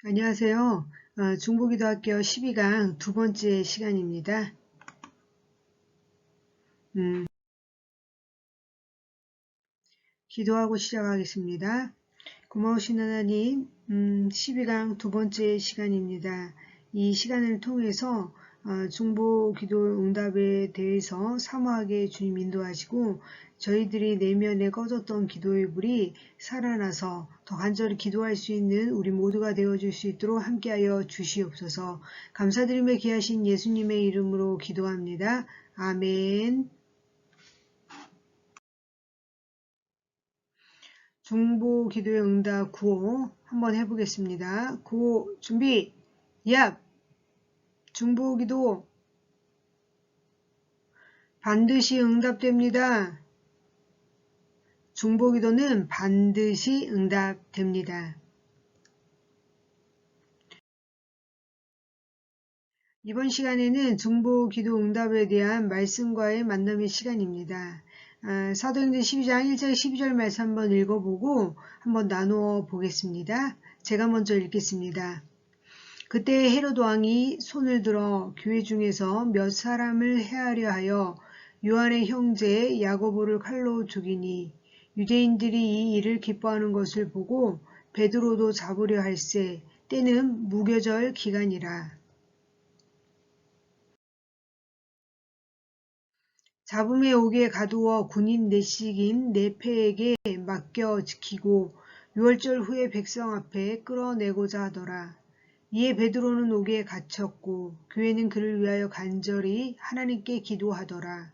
안녕하세요. 중보기도학교 12강 두 번째 시간입니다. 기도하고 시작하겠습니다. 고마우신 하나님, 12강 두 번째 시간입니다. 이 시간을 통해서 중보기도 응답에 대해서 사모하게 주님 인도하시고 저희들이 내면에 꺼졌던 기도의 불이 살아나서 더 간절히 기도할 수 있는 우리 모두가 되어줄 수 있도록 함께하여 주시옵소서. 감사드리며 귀하신 예수님의 이름으로 기도합니다. 아멘. 중보 기도의 응답 9호 한번 해보겠습니다. 9호 준비, 얍! 중보 기도 반드시 응답됩니다. 중보 기도는 반드시 응답됩니다. 이번 시간에는 중보 기도 응답에 대한 말씀과의 만남의 시간입니다. 사도행전 12장 1절 12절 말씀 한번 읽어보고 한번 나누어 보겠습니다. 제가 먼저 읽겠습니다. 그때 헤롯 왕이 손을 들어 교회 중에서 몇 사람을 해하려 하여 요한의 형제 야고보를 칼로 죽이니 유대인들이 이 일을 기뻐하는 것을 보고 베드로도 잡으려 할세 때는 무교절 기간이라. 잡음에 오게 가두어 군인 내식인 네페에게 맡겨 지키고 6월절 후에 백성 앞에 끌어내고자 하더라. 이에 베드로는 옥에 갇혔고 교회는 그를 위하여 간절히 하나님께 기도하더라.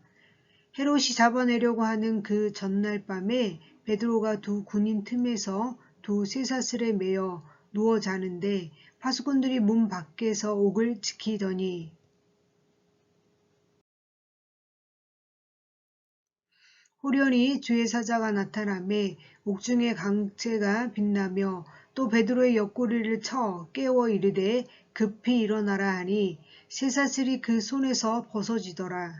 헤롯이 잡아내려고 하는 그 전날 밤에 베드로가 두 군인 틈에서 두 쇠사슬에 매여 누워 자는데 파수꾼들이 문 밖에서 옥을 지키더니 호련히 주의 사자가 나타나매 옥중의 강체가 빛나며 또 베드로의 옆구리를 쳐 깨워 이르되 급히 일어나라 하니 쇠사슬이 그 손에서 벗어지더라.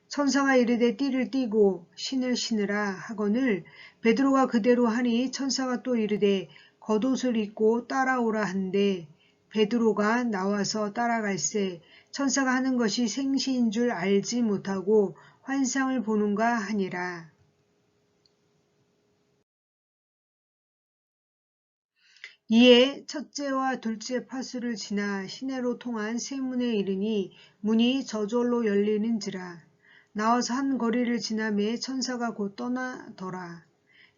천사가 이르되 띠를 띠고 신을 신으라 하거늘 베드로가 그대로 하니 천사가 또 이르되 겉옷을 입고 따라오라 한데 베드로가 나와서 따라갈새 천사가 하는 것이 생시인 줄 알지 못하고 환상을 보는가 하니라. 이에 첫째와 둘째 파수를 지나 시내로 통한 세문에 이르니 문이 저절로 열리는지라. 나와서 한 거리를 지나매 천사가 곧 떠나더라.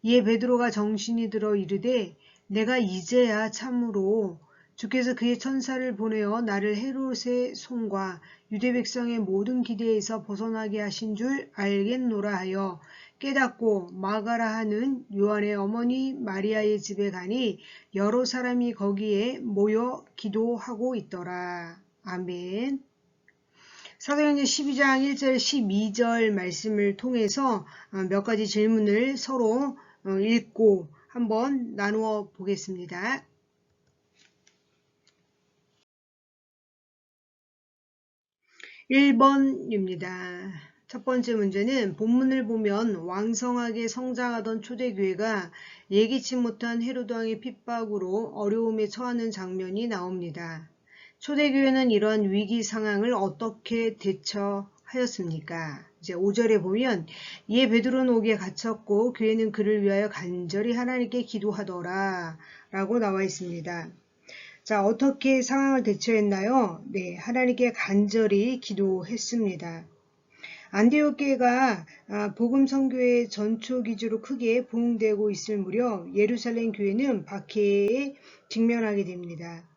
이에 베드로가 정신이 들어 이르되 내가 이제야 참으로 주께서 그의 천사를 보내어 나를 헤롯의 손과 유대 백성의 모든 기대에서 벗어나게 하신 줄 알겠노라 하여 깨닫고 마가라 하는 요한의 어머니 마리아의 집에 가니 여러 사람이 거기에 모여 기도하고 있더라. 아멘. 사도행전 12장 1절 12절 말씀을 통해서 몇 가지 질문을 서로 읽고 한번 나누어 보겠습니다. 1번입니다. 첫 번째 문제는 본문을 보면 왕성하게 성장하던 초대교회가 예기치 못한 헤롯 왕의 핍박으로 어려움에 처하는 장면이 나옵니다. 초대교회는 이러한 위기 상황을 어떻게 대처하였습니까? 이제 5절에 보면 이에 베드로는 옥에 갇혔고 교회는 그를 위하여 간절히 하나님께 기도하더라 라고 나와 있습니다. 자, 어떻게 상황을 대처했나요? 네, 하나님께 간절히 기도했습니다. 안디옥 교회가 복음 선교의 전초 기주로 크게 부흥되고 있을 무렵 예루살렘 교회는 박해에 직면하게 됩니다.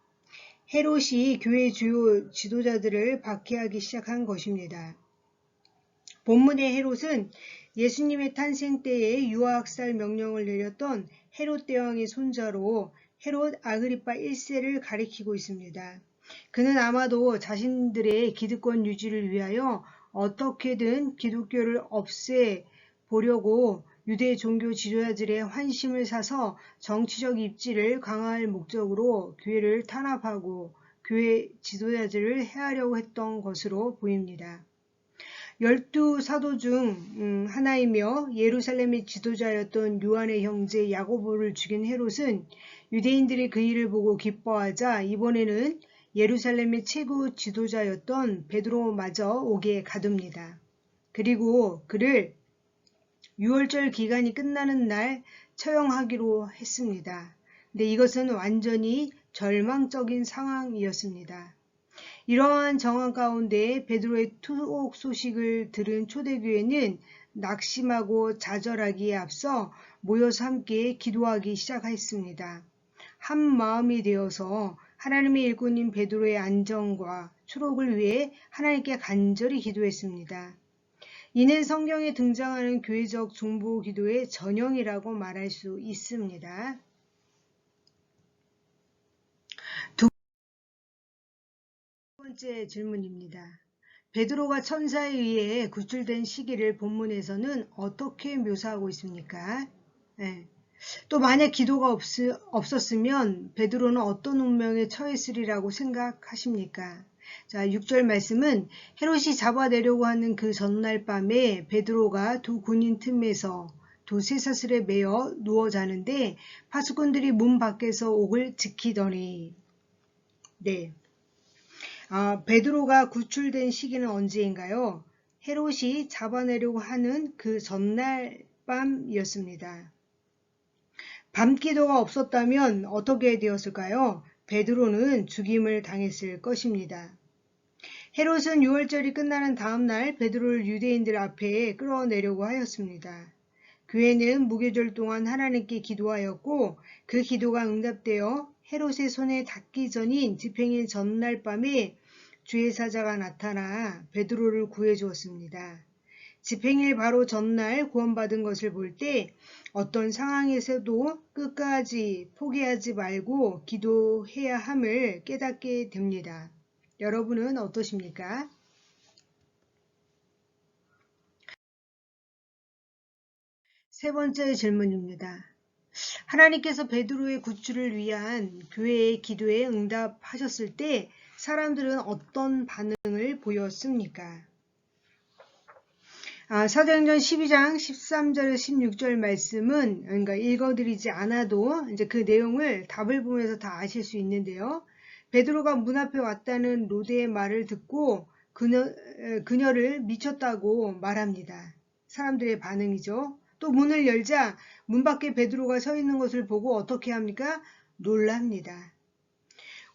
헤롯이 교회 주요 지도자들을 박해하기 시작한 것입니다. 본문의 헤롯은 예수님의 탄생 때에 유아학살 명령을 내렸던 헤롯 대왕의 손자로 헤롯 아그리파 1세를 가리키고 있습니다. 그는 아마도 자신들의 기득권 유지를 위하여 어떻게든 기독교를 없애보려고 유대 종교 지도자들의 환심을 사서 정치적 입지를 강화할 목적으로 교회를 탄압하고 교회 지도자들을 해하려고 했던 것으로 보입니다. 열두 사도 중 하나이며 예루살렘의 지도자였던 요한의 형제 야고보를 죽인 헤롯은 유대인들이 그 일을 보고 기뻐하자 이번에는 예루살렘의 최고 지도자였던 베드로마저 오게 가둡니다. 그리고 그를 6월절 기간이 끝나는 날 처형하기로 했습니다. 근데 이것은 완전히 절망적인 상황이었습니다. 이러한 정황 가운데 베드로의 투옥 소식을 들은 초대교회는 낙심하고 좌절하기에 앞서 모여서 함께 기도하기 시작했습니다. 한 마음이 되어서 하나님의 일꾼인 베드로의 안정과 초록을 위해 하나님께 간절히 기도했습니다. 이는 성경에 등장하는 교회적 중보 기도의 전형이라고 말할 수 있습니다. 두 번째 질문입니다. 베드로가 천사에 의해 구출된 시기를 본문에서는 어떻게 묘사하고 있습니까? 네. 또 만약 기도가 없었으면 베드로는 어떤 운명에 처했으리라고 생각하십니까? 자, 6절 말씀은 헤롯이 잡아내려고 하는 그 전날 밤에 베드로가 두 군인 틈에서 두 쇠사슬에 매어 누워 자는데 파수꾼들이 문 밖에서 옥을 지키더니 네. 베드로가 구출된 시기는 언제인가요? 헤롯이 잡아내려고 하는 그 전날 밤이었습니다. 밤기도가 없었다면 어떻게 되었을까요? 베드로는 죽임을 당했을 것입니다. 헤롯은 6월절이 끝나는 다음날 베드로를 유대인들 앞에 끌어내려고 하였습니다. 교회는 무교절 동안 하나님께 기도하였고 그 기도가 응답되어 헤롯의 손에 닿기 전인 집행일 전날 밤에 주의 사자가 나타나 베드로를 구해주었습니다. 집행일 바로 전날 구원받은 것을 볼 때 어떤 상황에서도 끝까지 포기하지 말고 기도해야 함을 깨닫게 됩니다. 여러분은 어떠십니까? 세 번째 질문입니다. 하나님께서 베드로의 구출을 위한 교회의 기도에 응답하셨을 때 사람들은 어떤 반응을 보였습니까? 사도행전 12장 13절 16절 말씀은 그러니까 읽어드리지 않아도 이제 그 내용을 답을 보면서 다 아실 수 있는데요. 베드로가 문 앞에 왔다는 로데의 말을 듣고 그녀를 미쳤다고 말합니다. 사람들의 반응이죠. 또 문을 열자 문 밖에 베드로가 서 있는 것을 보고 어떻게 합니까? 놀랍니다.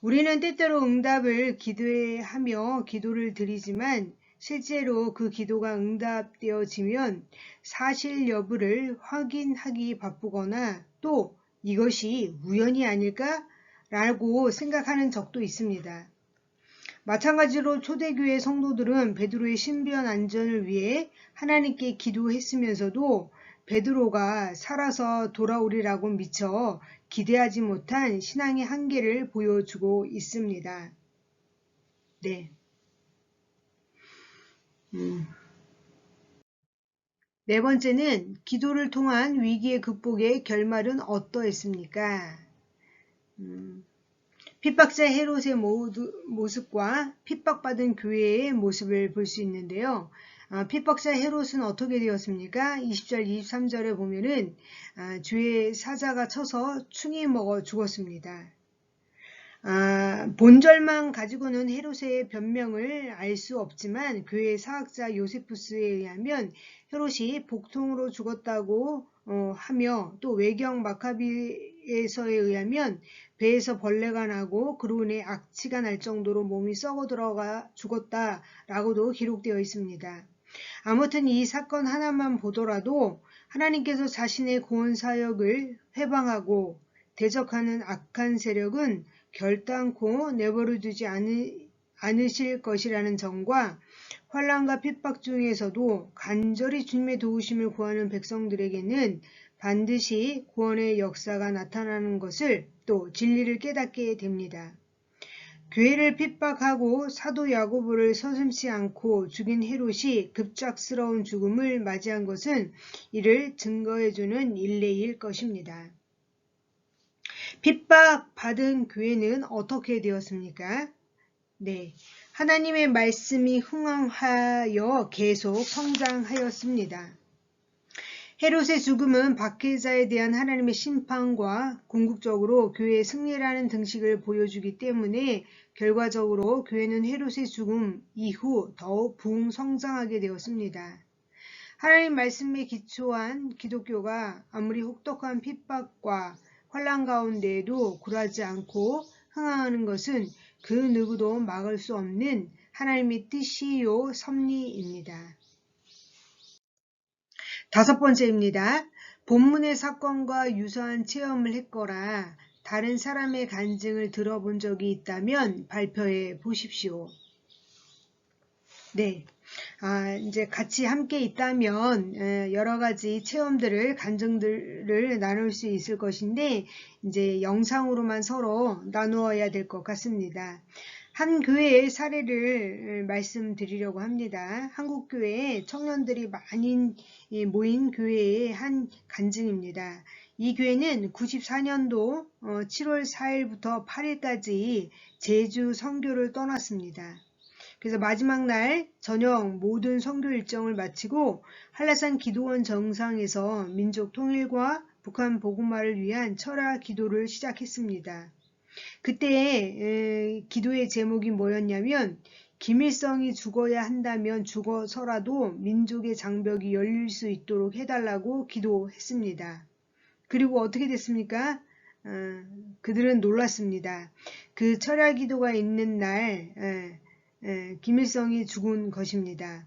우리는 때때로 응답을 기대하며 기도를 드리지만 실제로 그 기도가 응답되어지면 사실 여부를 확인하기 바쁘거나 또 이것이 우연이 아닐까? 라고 생각하는 적도 있습니다. 마찬가지로 초대교회 성도들은 베드로의 신변 안전을 위해 하나님께 기도했으면서도 베드로가 살아서 돌아오리라고 미처 기대하지 못한 신앙의 한계를 보여주고 있습니다. 네. 네 번째는 기도를 통한 위기의 극복의 결말은 어떠했습니까? 핍박자 헤롯의 모습과 핍박받은 교회의 모습을 볼 수 있는데요. 핍박자 헤롯은 어떻게 되었습니까? 20절, 23절에 보면은 주의 사자가 쳐서 충이 먹어 죽었습니다. 본절만 가지고는 헤롯의 변명을 알 수 없지만 교회 사학자 요세푸스에 의하면 헤롯이 복통으로 죽었다고 하며 또 외경 마카비에서에 의하면 배에서 벌레가 나고 그로 인해 악취가 날 정도로 몸이 썩어 들어가 죽었다라고도 기록되어 있습니다. 아무튼 이 사건 하나만 보더라도 하나님께서 자신의 구원 사역을 회방하고 대적하는 악한 세력은 결단코 내버려두지 않으실 것이라는 점과 환난과 핍박 중에서도 간절히 주님의 도우심을 구하는 백성들에게는 반드시 구원의 역사가 나타나는 것을 또 진리를 깨닫게 됩니다. 교회를 핍박하고 사도 야고보를 서슴지 않고 죽인 헤롯이 급작스러운 죽음을 맞이한 것은 이를 증거해주는 일례일 것입니다. 핍박받은 교회는 어떻게 되었습니까? 네, 하나님의 말씀이 흥황하여 계속 성장하였습니다. 헤롯의 죽음은 박해자에 대한 하나님의 심판과 궁극적으로 교회의 승리라는 등식을 보여주기 때문에 결과적으로 교회는 헤롯의 죽음 이후 더욱 부흥성장하게 되었습니다. 하나님 말씀에 기초한 기독교가 아무리 혹독한 핍박과 환난 가운데에도 굴하지 않고 흥하는 것은 그 누구도 막을 수 없는 하나님의 뜻이요 섭리입니다. 다섯 번째입니다. 본문의 사건과 유사한 체험을 했거나 다른 사람의 간증을 들어본 적이 있다면 발표해 보십시오. 네. 이제 같이 함께 있다면 여러 가지 체험들을, 간증들을 나눌 수 있을 것인데 이제 영상으로만 서로 나누어야 될 것 같습니다. 한 교회의 사례를 말씀드리려고 합니다. 한국 교회에 청년들이 많이 모인 교회의 한 간증입니다. 이 교회는 94년도 7월 4일부터 8일까지 제주 선교를 떠났습니다. 그래서 마지막 날 저녁 모든 선교 일정을 마치고 한라산 기도원 정상에서 민족 통일과 북한 복음화를 위한 철야 기도를 시작했습니다. 그때 기도의 제목이 뭐였냐면 김일성이 죽어야 한다면 죽어서라도 민족의 장벽이 열릴 수 있도록 해달라고 기도했습니다. 그리고 어떻게 됐습니까? 그들은 놀랐습니다. 그 철야 기도가 있는 날 김일성이 죽은 것입니다.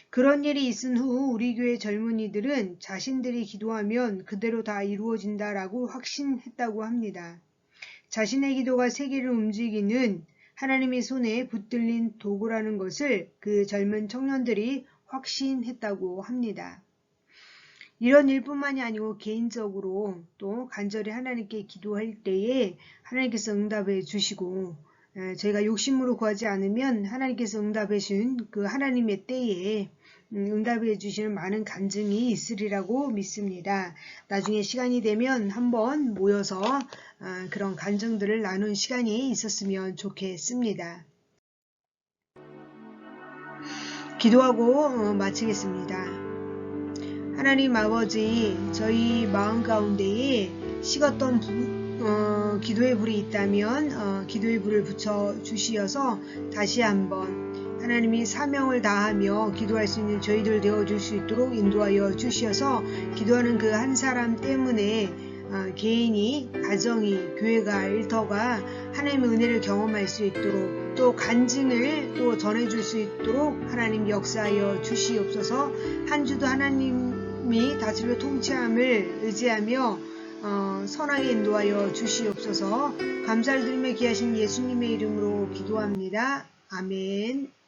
그런 일이 있은 후 우리 교회 젊은이들은 자신들이 기도하면 그대로 다 이루어진다라고 확신했다고 합니다. 자신의 기도가 세계를 움직이는 하나님의 손에 붙들린 도구라는 것을 그 젊은 청년들이 확신했다고 합니다. 이런 일뿐만이 아니고 개인적으로 또 간절히 하나님께 기도할 때에 하나님께서 응답해 주시고 저희가 욕심으로 구하지 않으면 하나님께서 응답해 주신 그 하나님의 때에 응답해 주시는 많은 간증이 있으리라고 믿습니다. 나중에 시간이 되면 한번 모여서 그런 간증들을 나눈 시간이 있었으면 좋겠습니다. 기도하고 마치겠습니다. 하나님 아버지, 저희 마음 가운데에 식었던 기도의 불이 있다면 기도의 불을 붙여 주시어서 다시 한번 하나님이 사명을 다하며 기도할 수 있는 저희들 되어줄 수 있도록 인도하여 주시어서 기도하는 그 한 사람 때문에 개인이, 가정이, 교회가, 일터가 하나님의 은혜를 경험할 수 있도록 또 간증을 또 전해줄 수 있도록 하나님 역사하여 주시옵소서. 한 주도 하나님이 다스려 통치함을 의지하며 선하게 인도하여 주시옵소서. 감사를 드리며 귀하신 예수님의 이름으로 기도합니다. 아멘.